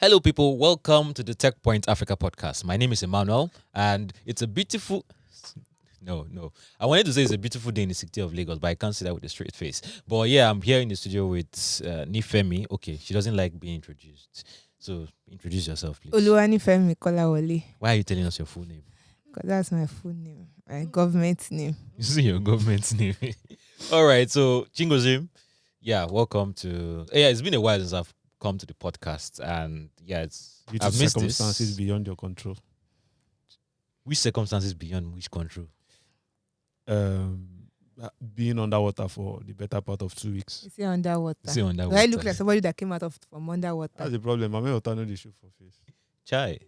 Hello, people. Welcome to the Techpoint Africa Podcast. My name is Emmanuel, and it's a beautiful. No. I wanted to say it's a beautiful day in the city of Lagos, but I can't say that with a straight face. But yeah, I'm here in the studio with Nifemi. Okay, she doesn't like being introduced. So introduce yourself, please. Oluwanifemi Kolawole. Why are you telling us your full name? Because that's my full name, my government name. You see your government name. All right, so Chingozim, yeah, welcome to. Yeah, it's been a while since I've come to the podcast, and yeah, Due to I've missed circumstances this. beyond your control. Which circumstances beyond which control? Being underwater for the better part of 2 weeks. You see underwater. See on that Do I look like somebody that came out from underwater? That's the problem. I'm not the show for face. Chai.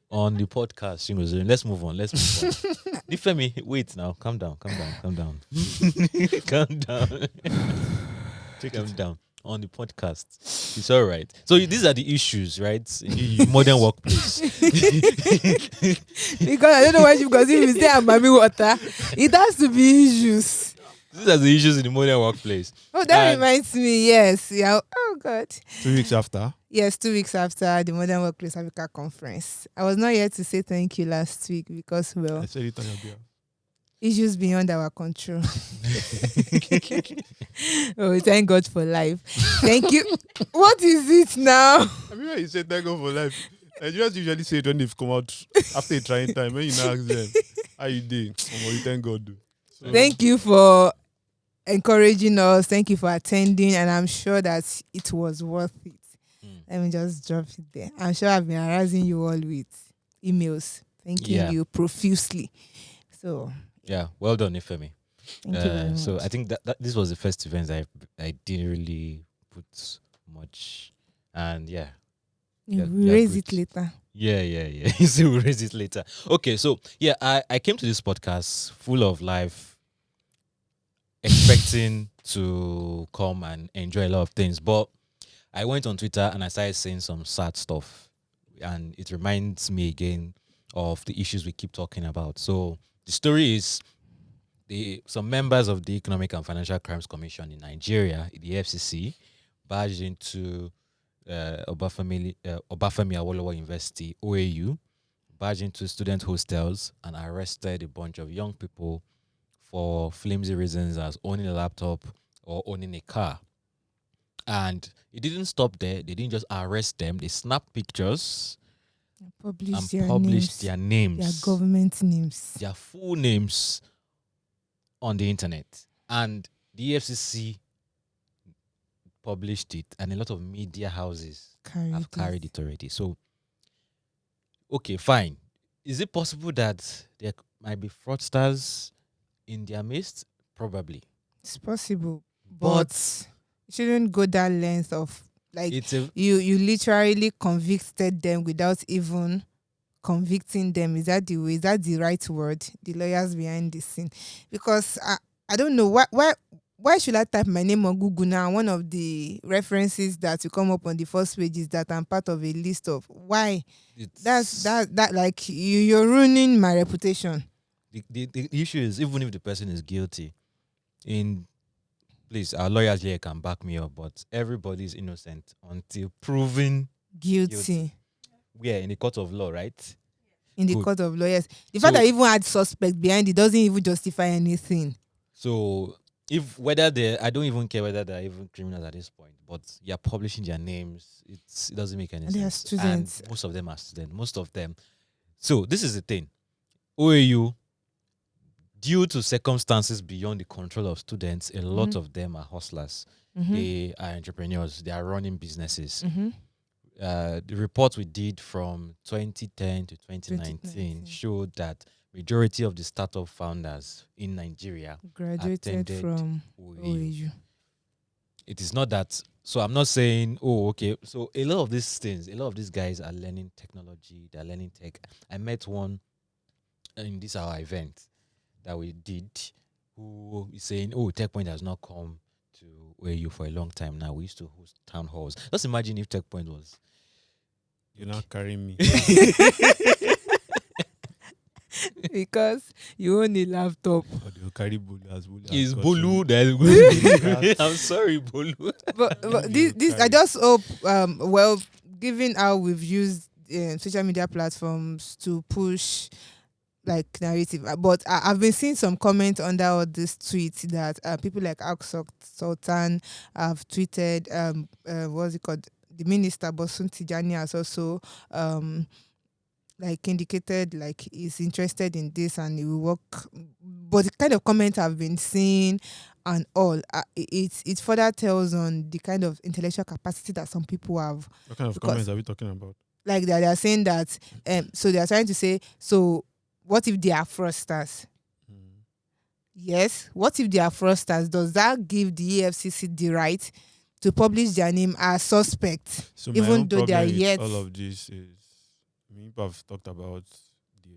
On the podcast, Chingozim. Let's move on. Nifemi, wait now. Calm down. Calm down. Calm down. Calm down. On the podcast. It's all right. So these are the issues, right? In the modern workplace. Because I don't know why because if you say I'm mommy water, it has to be issues. These are the issues in the modern workplace. Oh, that And- reminds me, yes. Yeah. Oh God. 2 weeks after. Yes, 2 weeks after the Modern Workplace Africa Conference. I was not here to say thank you last week because, well, I said it on your behalf. issues beyond our control. Oh, thank God for life. Thank you. What is it now? I mean, when you say thank God for life, Nigerians usually say it when they've come out after a trying time. When you now ask them, how you doing? You thank God. Though. So, Thank you for encouraging us. Thank you for attending. And I'm sure that it was worth it. Let me just drop it there. I'm sure I've been harassing you all with emails. Thanking Yeah. you profusely. So, Yeah, well done, Nifemi. thank you very much. So I think that this was the first event I didn't really put much, and yeah. You yeah, raise good. it later. Yeah. You see, we'll raise it later. Okay, so yeah, I came to this podcast full of life, expecting to come and enjoy a lot of things. But I went on Twitter and I started saying some sad stuff. And it reminds me again of the issues we keep talking about. So the story is some members of the Economic and Financial Crimes Commission in Nigeria, the EFCC, barged into Obafemi Awolowo University, OAU, barged into student hostels and arrested a bunch of young people for flimsy reasons as owning a laptop or owning a car. And it didn't stop there. They didn't just arrest them. They snapped pictures Publish and published their names, their government names. their full names on the internet. And the EFCC published it, and a lot of media houses have carried it already. So, okay, fine. Is it possible that there might be fraudsters in their midst? Probably. It's possible, But but you shouldn't go that length of like it's a you literally convicted them without even convicting them. Is that the way? Is that the right word? The lawyers behind the scene, because I don't know why should I type my name on Google now? One of the references that will come up on the first page is that I'm part of a list of why. it's, That like you're ruining my reputation. the issue is, even if the person is guilty, please, our lawyers here can back me up, but everybody is innocent until proven Guilty. we are in the court of law, right? In the Good. court of lawyers. The fact So- that I even had suspect behind it doesn't even justify anything. So I don't even care whether they're even criminals at this point, but you're publishing their names. It doesn't make any And they are sense. students. And most of them are students. Most of them. So this is the thing. OAU, due to circumstances beyond the control of students, a lot of them are hustlers. Mm-hmm. They are entrepreneurs. They are running businesses. Mm-hmm. The report we did from 2010 to 2019 2019 showed that majority of the startup founders in Nigeria Graduated attended from OAU. OAU. It is not that. So I'm not saying, oh, okay. So a lot of these things, a lot of these guys are learning technology. They're learning tech. I met one in this our event that we did who is saying, oh, Techpoint has not come to OAU for a long time now. We used to host town halls. Just imagine if Techpoint was. You're not carrying me. Because you own a laptop. Or they'll carry Bolu as Bolu. has It's got Bolu you. that is I'm sorry, Bolu. But this I just hope given how we've used social media platforms to push like narrative. But I've been seeing some comments under all this tweets that people like Aksok Sultan have tweeted, what's it called? The minister Bosun Tijani has also like indicated like he's interested in this and he will work. But the kind of comments I've been seeing and all, it further tells on the kind of intellectual capacity that some people have. What kind of comments are we talking about? Like they are saying that, so they are trying to say, so what if they are fraudsters? Yes. What if they are fraudsters? Does that give the EFCC the right to publish their name as suspect, So my even own though they are problem with yet? all of this is, people have talked about the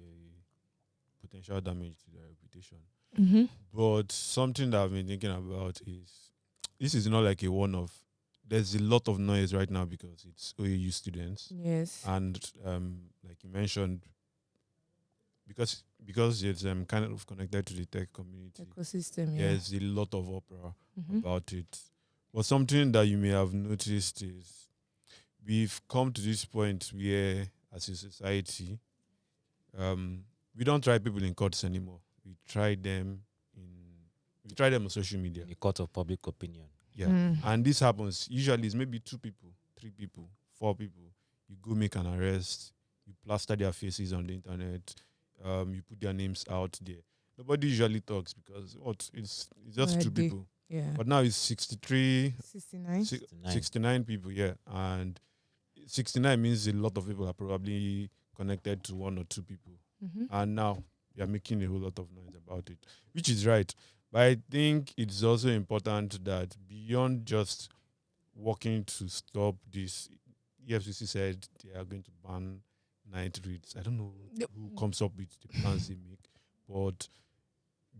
potential damage to their reputation. Mm-hmm. But something that I've been thinking about is, this is not like a one-off. There's a lot of noise right now because it's OAU students. Yes. And like you mentioned, because it's kind of connected to the tech community, Ecosystem. Yeah. there's a lot of uproar Mm-hmm. about it. But something that you may have noticed is we've come to this point where, as a society, we don't try people in courts anymore. We try them on social media. In the court of public opinion. Yeah. Mm. And this happens. Usually it's maybe 2 people, 3 people, 4 people. You go make an arrest, you plaster their faces on the internet, you put their names out there. Nobody usually talks because it's just 2 people. Yeah. But now it's 63, 69. 69 people, yeah. And 69 means a lot of people are probably connected to 1 or 2 people. Mm-hmm. And now we are making a whole lot of noise about it, which is right. But I think it's also important that beyond just working to stop this, EFCC said they are going to ban night reads. I don't know who comes up with the plans they make. But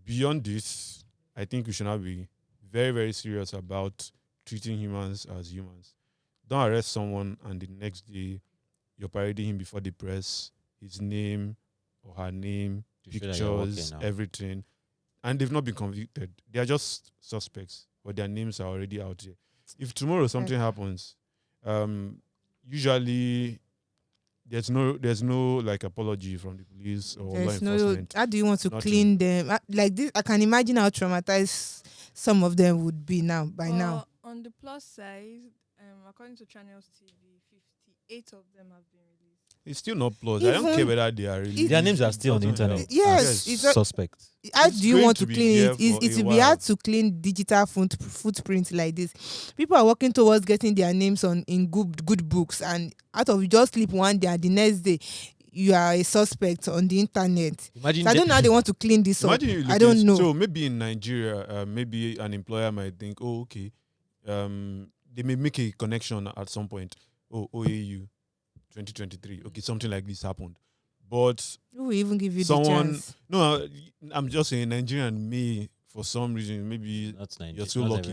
beyond this, I think we should now be very, very serious about treating humans as humans. Don't arrest someone and the next day you're parading him before the press, his name or her name, pictures, everything. And they've not been convicted. They are just suspects, but their names are already out there. If tomorrow something happens, usually there's no like apology from the police or law enforcement. How do you want to clean them? Like this, I can imagine how traumatized some of them would be now. On the plus side, according to Channels TV, 58 of them have been released. It's still not plus. I don't care whether they are released. Their names are still on the internet. Yes, it's suspect. How do you want to clean it? It It will be hard to clean digital footprint like this. People are working towards getting their names in good books, and out of just sleep one day and the next day you are a suspect on the internet. Imagine so I don't know how they want to clean this up. I don't know. So maybe in Nigeria, maybe an employer might think, oh, okay, they may make a connection at some point. Oh, OAU 2023. Okay, something like this happened. But who will even give you the chance? No, I'm just saying Nigerian may, for some reason, maybe you're so lucky.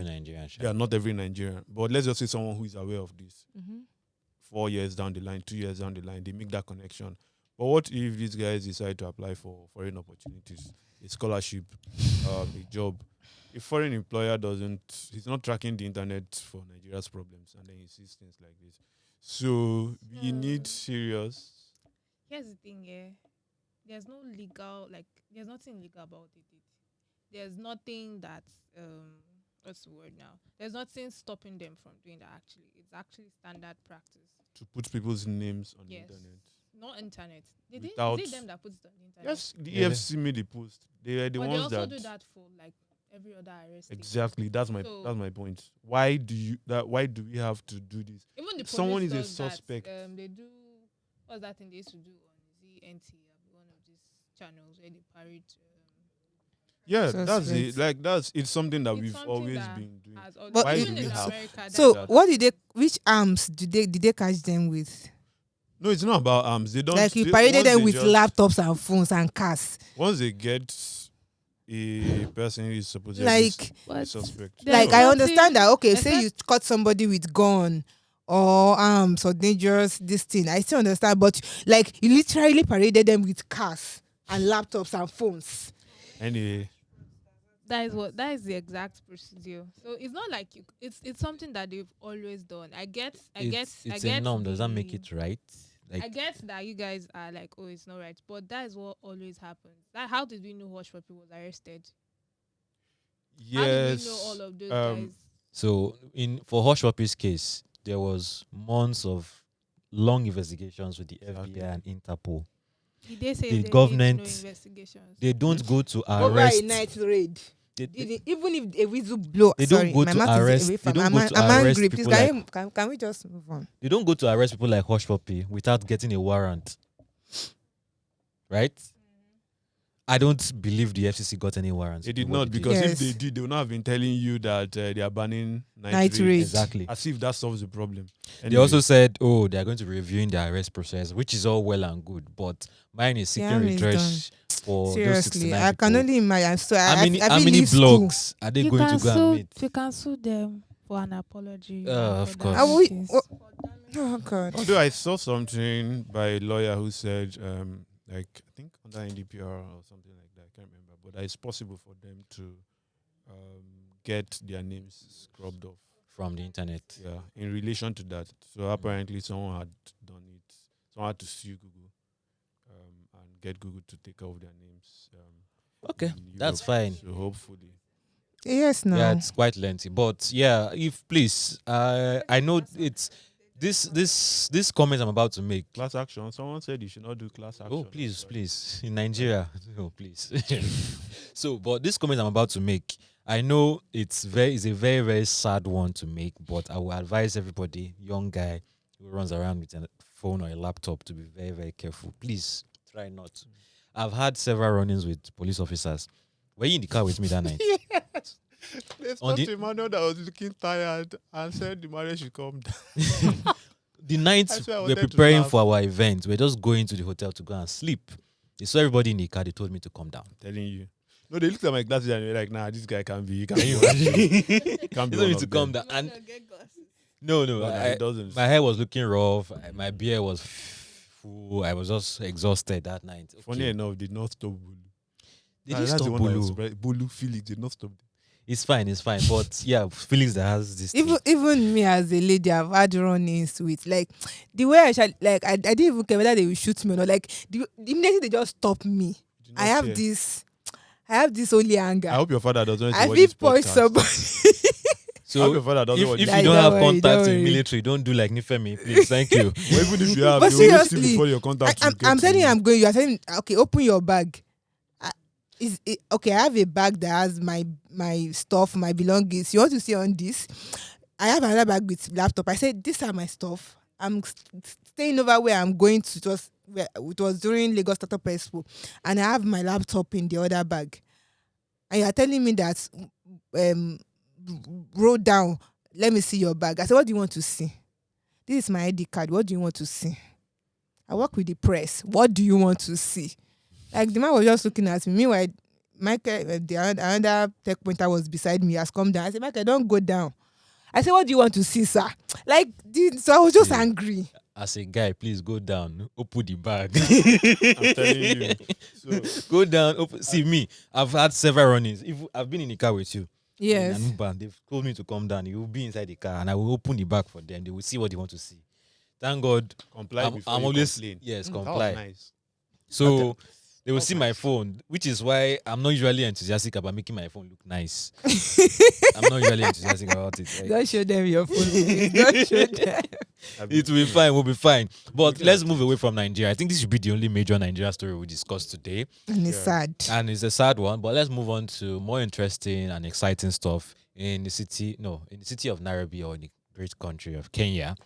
Yeah, not every Nigerian. But let's just say someone who is aware of this. Mm-hmm. 4 years down the line, 2 years down the line, they make that connection. But what if these guys decide to apply for foreign opportunities, a scholarship, a job? A foreign employer he's not tracking the internet for Nigeria's problems, and then he sees things like this. So we need serious. Here's the thing, there's nothing legal about it. There's nothing that's what's the word now? There's nothing stopping them from doing that. Actually, it's actually standard practice To put people's names on the internet. Not internet. Is it them that puts it on the internet? Yes, the EFCC made the post. They are the but ones they also that do that for like every other arrest. Exactly. That's my point. Why do we have to do this? Even the someone is a does suspect. They do what's that thing they used to do on ZNT, one of these channels where they parade. Yeah, that's it. It's something that we've always been doing. But why do we have? So which arms did they catch them with? No, it's not about arms. They don't. Like you paraded them with laptops and phones and cars. Once they get a person who is supposedly a suspect. Like I understand that. Okay, say you caught somebody with gun or arms or dangerous this thing. I still understand, but like you literally paraded them with cars and laptops and phones. Anyway, that is the exact procedure. So it's not like it's something that they've always done. It's a norm. Does that make it right? I Like get that you guys are like, oh, it's not right, but that is what always happens. That how did we know Hush Puppy was arrested? How did we know all Yes. of those guys? so in for Hush Puppy's case, there was months of long investigations with the Exactly. FBI and Interpol. Did they say The they need government no investigations? they don't go to Over a arrest. night raid. They Even if a whistle blow, They don't sorry, go my to mouth arrest- is away they from. don't I'm, go an- to I'm arrest angry. Please, people can we just move on? They don't go to arrest people like Hush Puppy without getting a warrant. Right? I don't believe the FCC got any warrants. They to do did what not, they did. because Yes. if they did, they would not have been telling you that they are banning Night night raid. raids. Exactly. As if that solves the problem. They also said, oh, they are going to reviewing the arrest process, which is all well and good, but mine is seeking harm is redress for those Seriously, 69 I can people. only imagine. So How many, I how feel many leave school. blogs are they going to go and meet? You can sue them for an apology. Of for course. Are we- damages. Oh God. Although I saw something by a lawyer who said, like I think under NDPR or something like that, I can't remember, but it's possible for them to get their names scrubbed off. From the internet. Yeah, in relation to that. So apparently someone had done it. Someone had to sue Google and get Google to take off their names. Okay, in that's Europe. fine. So hopefully. Yes, no. Yeah, it's quite lengthy, but yeah, if please, I know it's this comment I'm about to make. Class action. Someone said you should not do class action. Oh, please, in Nigeria, no, please. So, but this comment I'm about to make, I know it's a very very sad one to make, but I will advise everybody, young guy who runs around with a phone or a laptop, to be very very careful. Please try not. I've had several run-ins with police officers. Were you in the car with me that night? Yes. There's On not the- a man that was looking tired and said the marriage should come down. The night That's why I we're wanted to preparing laugh. for our event, we're just going to the hotel to go and sleep. They saw everybody in the car. They told me to come down. Telling you. No, they looked at my glasses and they were like, nah, this guy can't be. He can't Can be. you one of imagine? them. They Can't be told me one to of come them. down. And no, No, it doesn't. my hair was looking rough. My beer was full. I was just exhausted that night. Funny Okay. enough, did not stop Bulu. They Ah, did that's stop the one that was Bulu. surprised. Bulu Felix did not stop. It's fine. But yeah, Felix that has this. Even thing. even me as a lady, I've had run-ins with like the way I didn't even care whether they will shoot me or not. Like the immediately they just stop me. Did not I have care. this holy anger. I hope your father doesn't I watch feel this punch podcast. somebody. I hope So your father doesn't watch if this. you Don't don't have worry, contacts don't in worry. military, don't do like Nifemi, please. Thank you. Or even if you have, But they always see seriously, before your contact will get I'm to telling you, I'm going. You are telling me, okay, open your bag. Okay, I have a bag that has my stuff, my belongings. You want to see on this? I have another bag with laptop. I said, these are my stuff. I'm staying over where I'm going to. It was during Lagos Startup Expo, and I have my laptop in the other bag. And you are telling me that roll down. Let me see your bag. I said, what do you want to see? This is my ID card. What do you want to see? I work with the press. What do you want to see? Like the man was just looking at me. Meanwhile, Michael, the another tech pointer was beside me, has come down. I said, Michael, don't go down. I said, what do you want to see, sir? Like, so I was just Yeah. angry. As a guy, please go down, open the bag. I'm telling you. So Go down, open. See me. I've had several run-ins. If I've been in the car with you, Yes. in an Uber, they've told me to come down. You will be inside the car, and I will open the bag for them. They will see what they want to see. Thank God, comply before I'm you always complain. yes That was comply. nice. So they will That's see my nice. phone, which is why I'm not usually enthusiastic about making my phone look nice. I'm not usually enthusiastic about it. Like, Don't show them your phone. Please. Don't show them. it will be fine. We'll be fine. But Looking let's at move it. away from Nigeria. I think this should be the only major Nigeria story we discuss today. And it's Yeah. sad. And it's a sad one, but let's move on to more interesting and exciting stuff in the city of Nairobi, or in the great country of Kenya.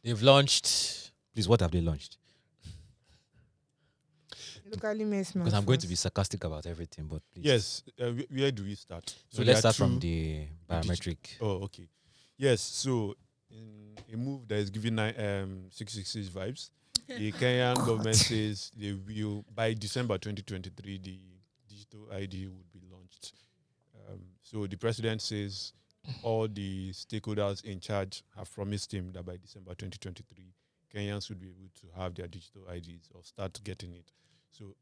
They've launched, please, what have they launched? Locally made Because I'm going to be sarcastic about everything, but please. Yes. Where do we start? So there let's are start from two- the biometric. Oh, okay. Yes. So in a move that is giving 666 vibes, the Kenyan government says they will, by December 2023, the digital ID would be launched. So the president says all the stakeholders in charge have promised him that by December 2023, Kenyans would be able to have their digital IDs or start getting it. So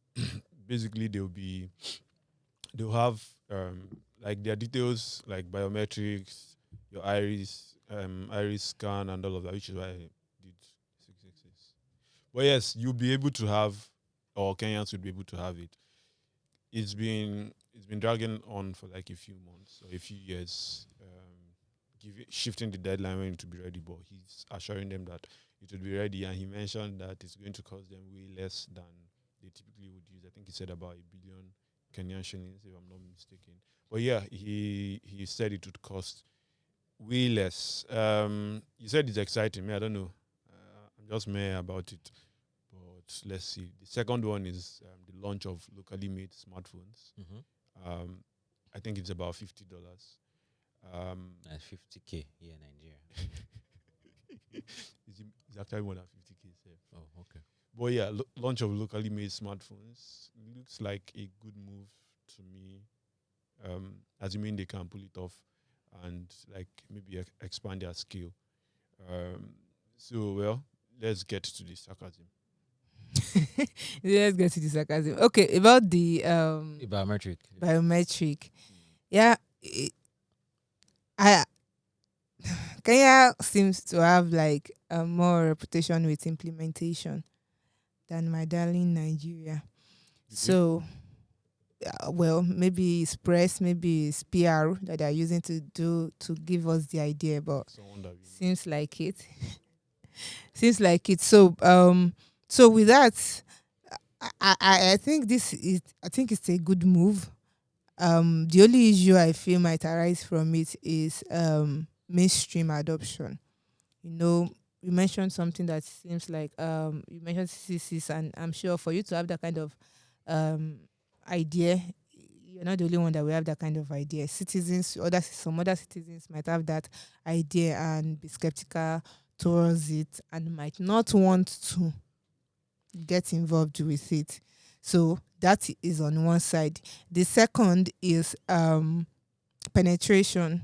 basically, there will be they'll have like their details, like biometrics, your iris scan, and all of that, which is why I did 666. But yes, you'll be able to have, or Kenyans will be able to have it. It's been dragging on for like a few months or a few years, shifting the deadline when to be ready. But he's assuring them that it will be ready, and he mentioned that it's going to cost them way less than they typically would use. I think he said about 1 billion Kenyan shillings, if I'm not mistaken. But yeah, he said it would cost way less. He said it's exciting. Me, I don't know. I'm just meh about it. But let's see. The second one is the launch of locally made smartphones. I think it's about $50. That's 50K here in Nigeria. It's actually more than 50K. Oh, okay. But yeah, launch of locally made smartphones looks like a good move to me. Assuming they can pull it off and like maybe expand their scale. So well, let's get to the sarcasm. Let's get to the sarcasm. Okay, about the The biometric. biometric. Yeah, I Kenya seems to have like a more reputation with implementation than my darling Nigeria. So, well, maybe it's press, maybe it's PR that they're using to give us the idea, but seems like it. Seems like it. So with that, I think it's a good move. The only issue I feel might arise from it is mainstream adoption. You mentioned something that seems like you mentioned CCs, and I'm sure for you to have that kind of idea, you're not the only one that will have that kind of idea. Some other citizens might have that idea and be skeptical towards it and might not want to get involved with it. So that is on one side. The second is penetration,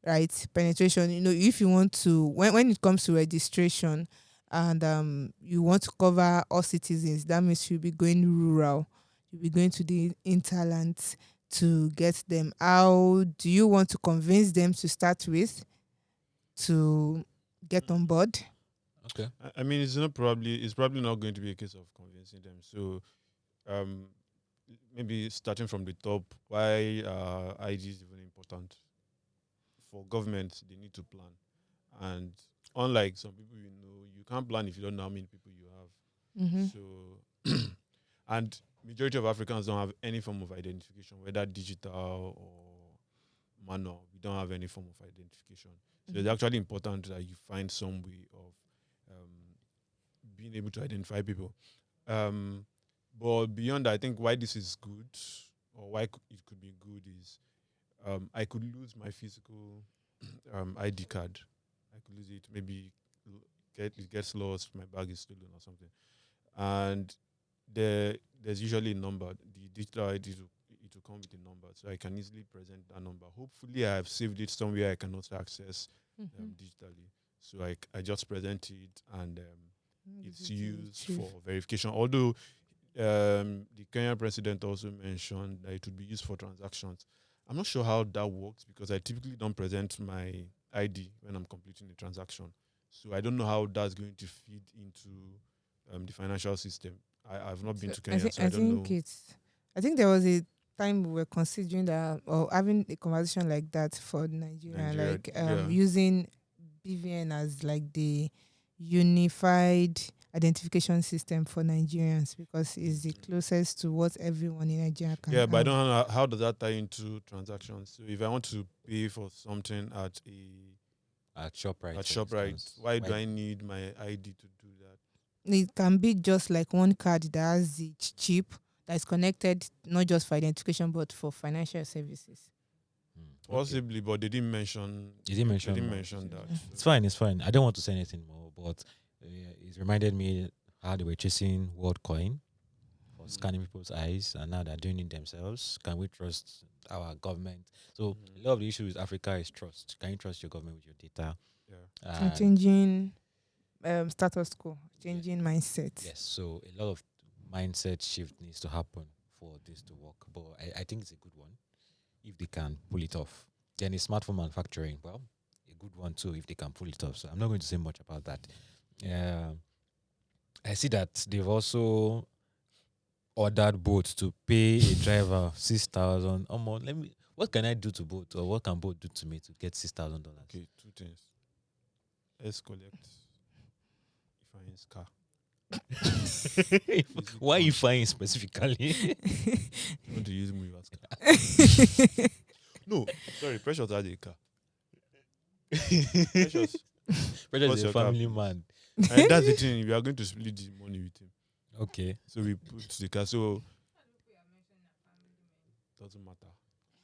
right? Penetration. If you want to, when it comes to registration, and you want to cover all citizens, that means you'll be going rural. You'll be going to the interlands to get them. How do you want to convince them to start with to get on board? Okay. I mean, it's probably not going to be a case of convincing them. So, maybe starting from the top, why ID is even important for government? They need to plan, and unlike some people, you can't plan if you don't know how many people you have. Mm-hmm. So, and majority of Africans don't have any form of identification, whether digital or manual. We don't have any form of identification. So it's actually important that you find some way of being able to identify people. But beyond that, I think why this is good, or why it could be good, is I could lose my physical ID card. I could lose it. Maybe it gets lost. My bag is stolen or something. And there's usually a number. The digital ID it will come with a number, so I can easily present that number. Hopefully, I have saved it somewhere I can also access digitally. So I just present it, and it's used for verification. Although the Kenyan president also mentioned that it would be used for transactions. I'm not sure how that works because I typically don't present my ID when I'm completing a transaction. So I don't know how that's going to feed into the financial system. I've not been to Kenya, so I don't know. I think there was a time we were considering that or having a conversation like that for Nigeria, using BVN as like the unified identification system for Nigerians because it's the closest to what everyone in Nigeria can have. But I don't know how does that tie into transactions. So if I want to pay for something at ShopRite, why do I need my ID to do that? It can be just like one card that has the chip that is connected not just for identification but for financial services. Possibly, but they didn't mention. They didn't mention that. It's fine. I don't want to say anything more, but it reminded me how they were chasing WorldCoin for scanning people's eyes, and now they're doing it themselves. Can we trust our government? So a lot of the issue with Africa is trust. Can you trust your government with your data? And changing status quo, changing mindset. Yes, so a lot of mindset shift needs to happen for this to work. But I think it's a good one if they can pull it off. Then the smartphone manufacturing, well, a good one too if they can pull it off. So I'm not going to say much about that. I see that they've also ordered boats to pay a driver 6,000. What can I do to boat, or what can boat do to me to get $6,000? Okay, two things. Let's collect Ifeanyi's car. Why you flying specifically? You want to use Muyiwa's car? No, sorry, Precious had a car. Precious. Precious What's is a your car, family please? man. And that's the thing. We are going to split the money with him. Okay. So we put the car. So doesn't matter.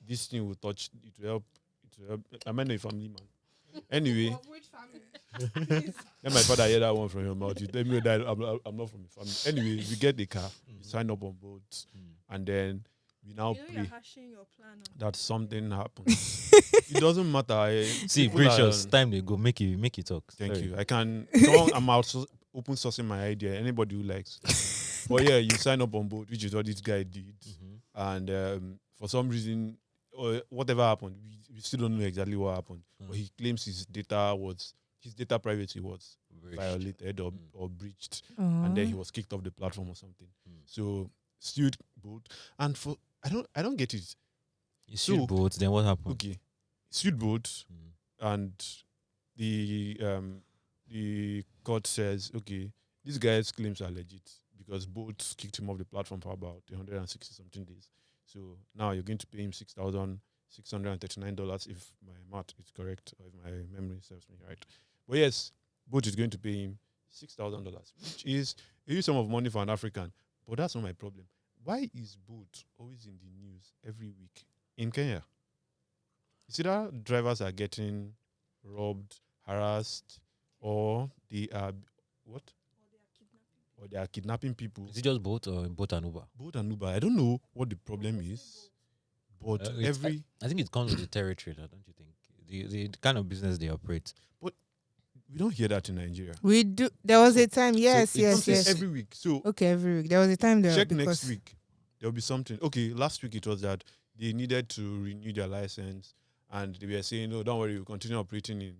This thing will touch. It will help. It will help. Am I not a family man? Anyway, Which family? let my father hear that one from your mouth. You tell me that I'm not from a family. Anyway, we get the car. We sign up on board, and then we now You're pray hashing your plan. that something happens. It doesn't matter. See, People are- Precious, time they go. Make it talk. Thank Sorry. you. I can. I'm also open sourcing my idea. Anybody who likes. But yeah, you sign up on board, which is what this guy did. And for some reason, or whatever happened, we still don't know exactly what happened. But he claims his data privacy was violated or breached, and then he was kicked off the platform or something. So sued boat, and for I don't get it. You sued boats, then what happened? Okay, sued boat, and the court says, okay, this guy's claims are legit because boats kicked him off the platform for about 160 something days. So now you're going to pay him $6,639 if my math is correct, or if my memory serves me right. But yes, boat is going to pay him $6,000, which is a huge sum of money for an African. But that's not my problem. Why is boat always in the news every week in Kenya? You see that drivers are getting robbed, harassed, or they are what? Or they are kidnapping people. Is it just boat or boat and Uber? Boat and Uber. I don't know what the problem is, but I think it comes with the territory, don't you think? The kind of business they operate. we don't hear that in Nigeria. We do. There was a time. Yes, So it yes, comes yes. every week. So Okay, every week. There was a time there. check because next week. There'll be something. Okay, last week it was that they needed to renew their license, and they were saying, "No, don't worry, we'll continue operating in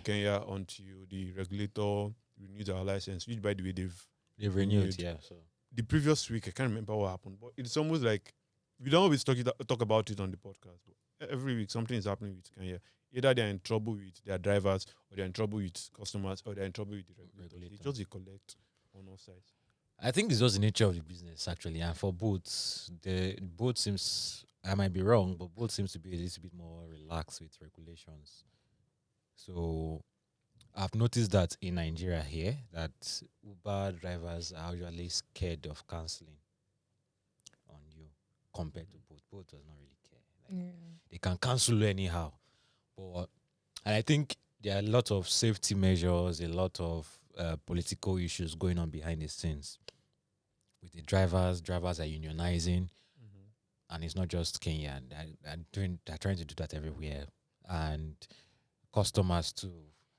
Kenya until the regulator renews our license." Which, by the way, they've renewed, yeah. So the previous week, I can't remember what happened, but it's almost like we don't always talk about it on the podcast. But every week, something is happening with Kenya. Either they're in trouble with their drivers, or they're in trouble with customers, or they're in trouble with the regulators. They just collect on all sides. I think this was the nature of the business, actually. And for boats, the boat seems, I might be wrong, but boat seems to be a little bit more relaxed with regulations. So I've noticed that in Nigeria here, that Uber drivers are usually scared of cancelling on you compared to boat. Boat does not really care. They can cancel you anyhow. But and I think there are a lot of safety measures, a lot of political issues going on behind the scenes with the drivers. Drivers are unionizing, and it's not just Kenya. They're trying to do that everywhere, and customers too,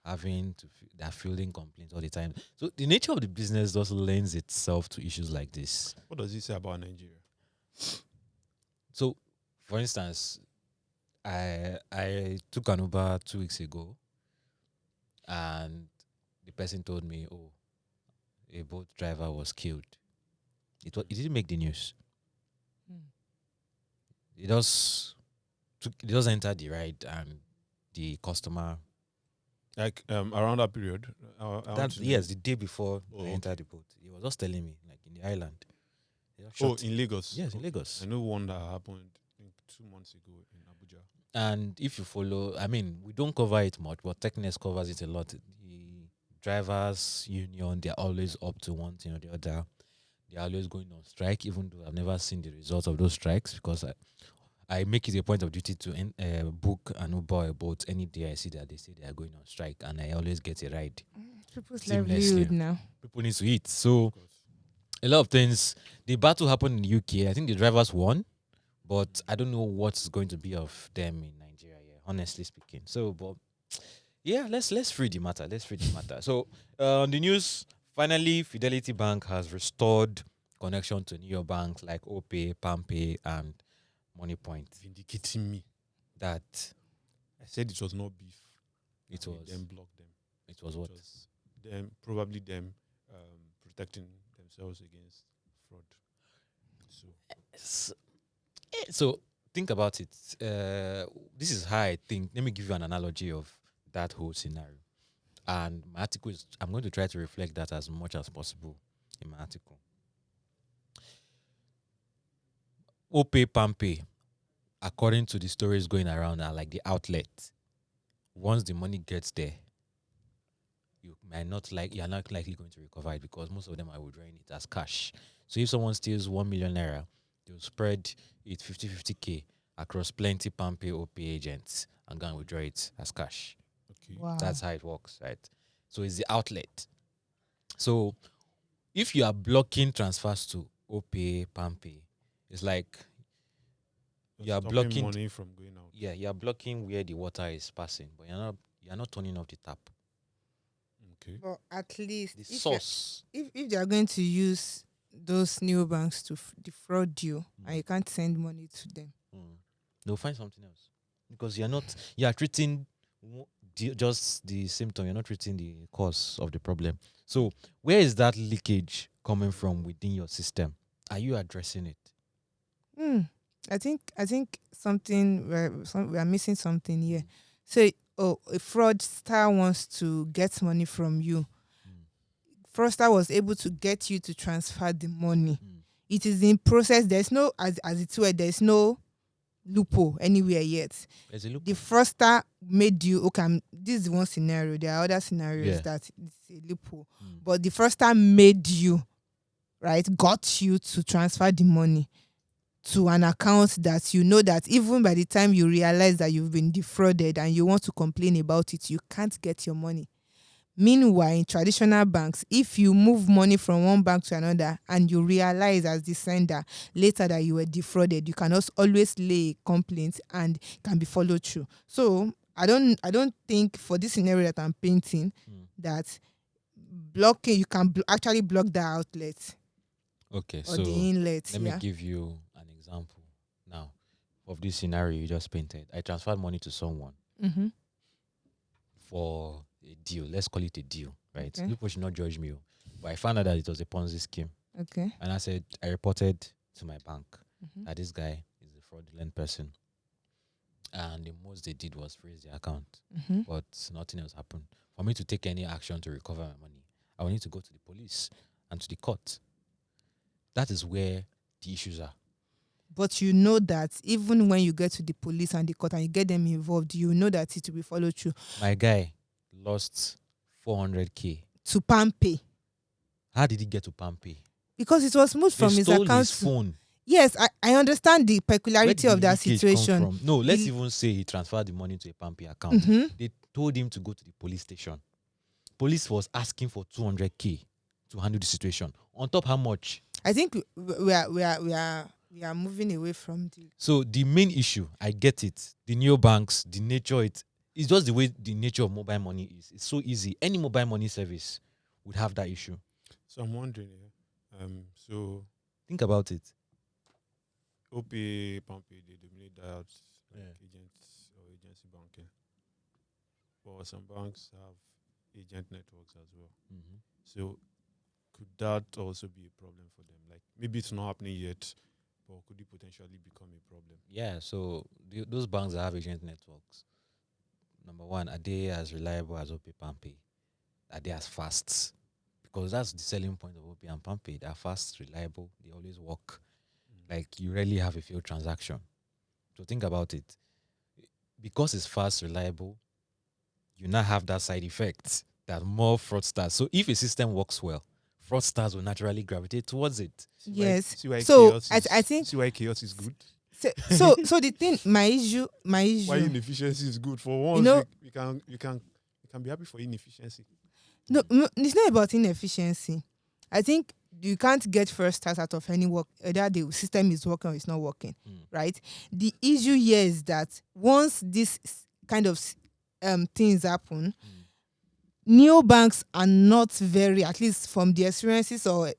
they're fielding complaints all the time. So the nature of the business just lends itself to issues like this. What does he say about Nigeria? So, for instance, I took an Uber 2 weeks ago, and the person told me, "Oh, a boat driver was killed." It didn't make the news. It just entered the ride, and the customer. Like around that period. Yes, the day before Oh, I entered the boat, he was just telling me, like in the island. In Lagos. Yes, in Lagos. I know one that happened, I think 2 months ago in Abuja. And if you follow, I mean, we don't cover it much, but Techness covers it a lot. The drivers union, they're always up to one thing or the other. They're always going on strike, even though I've never seen the results of those strikes, because I make it a point of duty to book an Uber or a boat any day I see that they say they are going on strike, and I always get a ride. People's seamlessly. livelihood now. People need to eat. So a lot of things. The battle happened in the UK. I think the drivers won, but I don't know what's going to be of them in Nigeria, honestly speaking. So, but yeah, let's free the matter. So on the news, finally, Fidelity Bank has restored connection to neobanks like OPay, PalmPay, and MoneyPoint. Vindicating me. That I said it was not beef. it And was. Then block them. It was what? It was them, probably them protecting themselves against fraud. So So think about it. This is how I think. Let me give you an analogy of that whole scenario. And my article is, I'm going to try to reflect that as much as possible in my article. OPay, PalmPay, according to the stories going around, are like the outlet. Once the money gets there, you're not likely going to recover it because most of them are withdrawing it as cash. So if someone steals 1 million naira, they'll spread it 50-50K across plenty PalmPay OPay agents and go and withdraw it as cash. okay. Wow. That's how it works, right? So it's the outlet. So if you are blocking transfers to OPay, PalmPay, it's like you are Stopping blocking money from going out. you are blocking where the water is passing, but you're not turning off the tap. Okay. But at least The if, you're- source. if they are going to use those neobanks to defraud you and you can't send money to them, They'll find something else because you are treating just the symptom. You're not treating the cause of the problem. So where is that leakage coming from within your system? Are you addressing it? I think something we are missing something here. So, a fraudster wants to get money from you. Fraudster was able to get you to transfer the money. It is in process. There's no, as it were, there's no loophole anywhere yet. There's a loop. The fraudster made you, this is one scenario. There are other scenarios Yeah. that it's a loophole. But the fraudster made you, right, got you to transfer the money to an account that you know that even by the time you realize that you've been defrauded and you want to complain about it, you can't get your money. Meanwhile, in traditional banks, if you move money from one bank to another and you realize as the sender later that you were defrauded, you can also always lay a complaint and can be followed through. So I don't think for this scenario that I'm painting that blocking, you can actually block the outlet Okay, or so the inlet. let me give you an example now of this scenario you just painted. I transferred money to someone Mm-hmm. for a deal. Let's call it a deal, right? Okay. People should not judge me. But I found out that it was a Ponzi scheme. Okay. And I reported to my bank Mhm. that this guy is a fraudulent person. And the most they did was freeze the account. Mm-hmm. But nothing else happened. For me to take any action to recover my money, I will need to go to the police and to the court. That is where the issues are. But you know that even when you get to the police and the court and you get them involved, you know that it will be followed through. My guy lost 400K. To PalmPay. How did he get to PalmPay? Because it was moved They from his stole account. his phone. Yes, I understand the Where peculiarity did of the that leakage come situation. from? No, let's The- even say he transferred the money to a PalmPay account. Mhm. They told him to go to the police station. Police was asking for 200K to handle the situation. On top, how much? I think we are moving away from the. So the main issue, I get it. The neobanks, the nature, it's just the way the nature of mobile money is. It's so easy. Any mobile money service would have that issue. So I'm wondering, so Think about it. OPay, PalmPay, they dominate that Yeah. agents or agency banking. But some banks have agent networks as well. So could that also be a problem for them? Like maybe it's not happening yet, but could it potentially become a problem? Yeah, so those banks that have agent networks, number one, are they as reliable as OPay, PalmPay? Are they as fast? Because that's the selling point of OPay and PalmPay. They're fast, reliable, they always work. Like you rarely have a failed transaction. So think about it. Because it's fast, reliable, you now have that side effect that more fraudsters. So if a system works well, fraudsters will naturally gravitate towards it. Yes. See why So, chaos I is- think- see why chaos is good. So the thing, my issue. Why inefficiency is good for once. know- we can be happy for inefficiency. No, it's not about inefficiency. I think you can't get first start out of any work, either the system is working or it's not working, right? The issue here is that once this kind of things happen, neobanks are not very, at least from the experiences or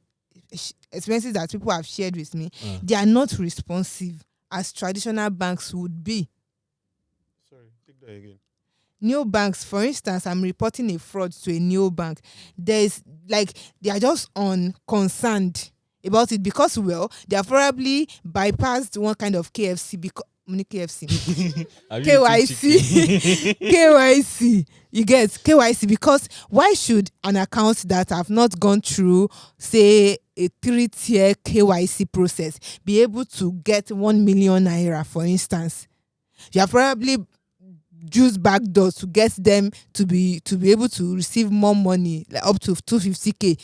experiences that people have shared with me, Uh. they are not responsive as traditional banks would be. Sorry, take that again. Neobanks, for instance, I'm reporting a fraud to a neobank. There's like they are just unconcerned about it because they have probably bypassed one kind of KFC because KFC. Are you eating chicken? KYC. KYC. You get KYC because why should an account that have not gone through, say, a 3-tier KYC process be able to get 1 million naira, for instance? You have probably used backdoors to get them to be able to receive more money, like up to 250k.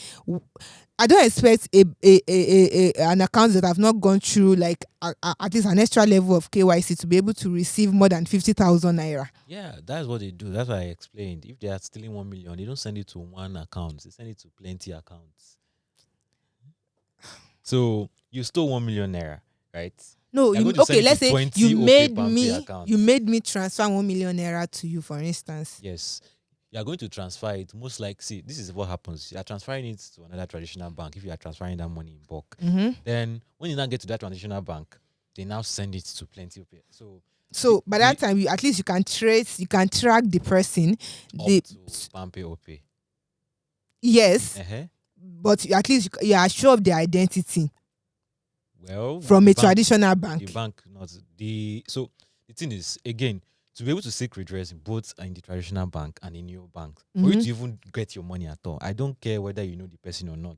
I don't expect an account that have not gone through like at least an extra level of KYC to be able to receive more than 50,000 naira. Yeah, that's what they do. That's what I explained. If they are stealing 1 million, they don't send it to one account. They send it to plenty accounts. So you stole 1 million naira, right? No, You're going to send it let's to say 20 you OPay made PalmPay accounts. you made me transfer 1 million naira to you, for instance. Yes. You are going to transfer it. Most like, see, this is what happens. You are transferring it to another traditional bank if you are transferring that money in bulk. Mm-hmm. Then when you now get to that traditional bank, they now send it to plenty of it. So by that time, you can track the person. Up to PalmPay OPay. Yes, but at least you are sure of their identity. Well, from a traditional bank. The bank, not the. So the thing is, again, to be able to seek redress both in the traditional bank and in your bank, for you to even get your money at all, I don't care whether you know the person or not.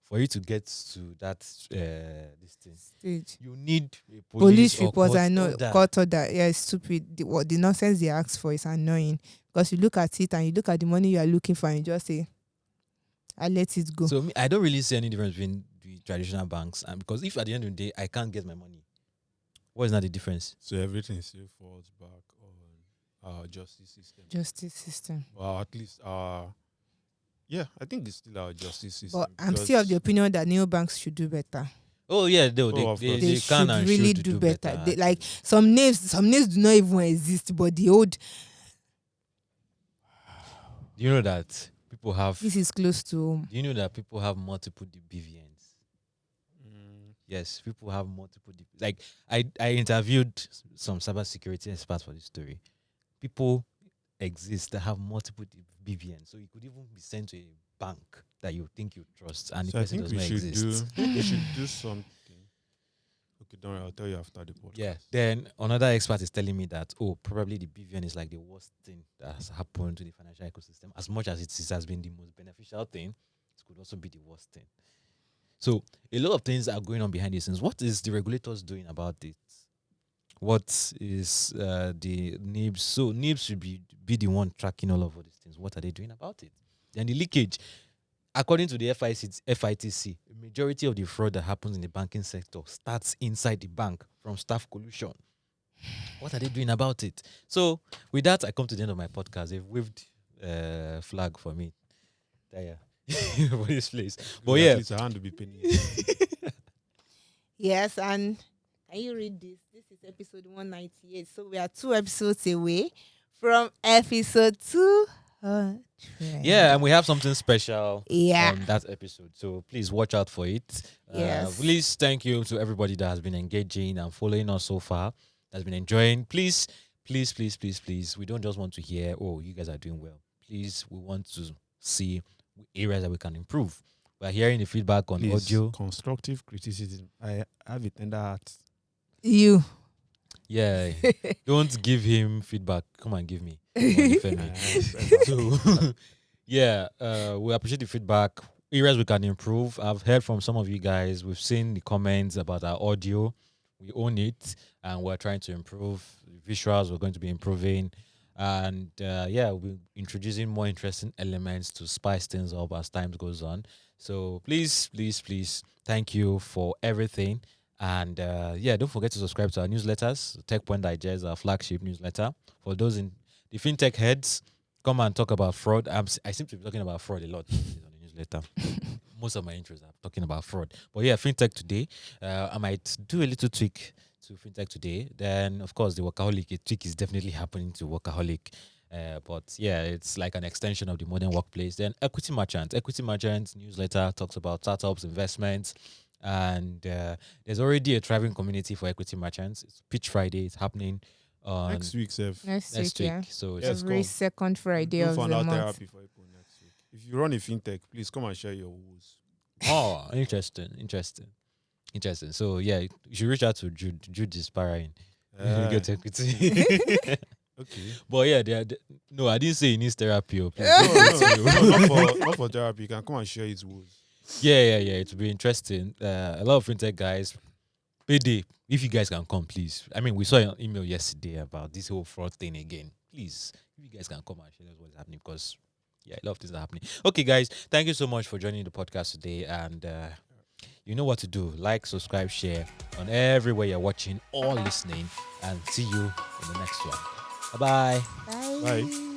For you to get to that this thing, stage, you need a police reports. I know order. court order. Yeah, it's stupid. The nonsense they ask for is annoying because you look at it and you look at the money you are looking for and you just say, I let it go. So I don't really see any difference between the traditional banks, and because if at the end of the day I can't get my money, what is not the difference? So everything still falls back on our justice system. Justice system. Well, at least yeah, I think it's still our justice system. But I'm still of the opinion that neobanks should do better. Oh yeah, of they course. can should and really should do better. actually. Like some names do not even exist, but the old. Do you know that people have? This is close to home. Do you know that people have multiple BVNs? Yes, people have multiple. Like I interviewed some cybersecurity experts for this story. People exist that have multiple BVNs, so you could even be sent to a bank that you think you trust, and So the I person think does we not should exist. we should do something. Okay, don't worry, I'll tell you after the podcast. Yeah. Then another expert is telling me that probably the BVN is like the worst thing that has happened to the financial ecosystem. As much as it has been the most beneficial thing, it could also be the worst thing. So a lot of things are going on behind the scenes. What is the regulators doing about it? What is the NIBS? So NIBS should be the one tracking all of these things. What are they doing about it? Then the leakage. According to the FITC, the majority of the fraud that happens in the banking sector starts inside the bank from staff collusion. What are they doing about it? So with that, I come to the end of my podcast. They've waved flag for me. There. For this place. But yeah. At least I want to be penny. Yes, and can you read this? This is episode 198. So we are 2 episodes away from episode 200. Yeah, and we have something special Yeah. on that episode. So please watch out for it. Yes. Please thank you to everybody that has been engaging and following us so far, that's been enjoying. Please. We don't just want to hear, oh, you guys are doing well. Please, we want to see areas that we can improve. We're hearing the feedback on Please, audio. constructive criticism. I have a tender heart. You. Yeah. Don't give him feedback. Come and give me. So, yeah, we appreciate the feedback. Areas we can improve. I've heard from some of you guys. We've seen the comments about our audio. We own it, and we're trying to improve. Visuals, we're going to be improving. And we'll be introducing more interesting elements to spice things up as time goes on. So please, thank you for everything. And don't forget to subscribe to our newsletters. Techpoint Digest, our flagship newsletter. For those in the fintech heads, come and talk about fraud. I seem to be talking about fraud a lot on the newsletter. Most of my interests are talking about fraud. But yeah, fintech today. I might do a little tweak to fintech today. Then, of course, the workaholic. A tweak is definitely happening to workaholic. But yeah, it's like an extension of the modern workplace. Then Equity Merchant newsletter talks about startups, investments, and there's already a thriving community for equity merchants. It's Pitch Friday. It's happening on Next week, Seth. Next next week, week. yeah. So Yes, it's Every come. second Friday Do of find the out month. therapy for people next week. If you run a fintech, please come and share your woes. oh, interesting. So yeah, you should reach out to Jude. Jude is sparring. Get equity. Okay. But yeah, no, I didn't say he needs therapy. Please. No, not for therapy. You can come and share his woes. Yeah. It will be interesting. A lot of fintech guys. Payday, if you guys can come, please. I mean, we saw an email yesterday about this whole fraud thing again. Please, if you guys can come and share us what's happening, because yeah, a lot of things are happening. Okay, guys, thank you so much for joining the podcast today, and you know what to do: like, subscribe, share on everywhere you're watching or listening, and see you in the next one. Bye bye. Bye. Bye.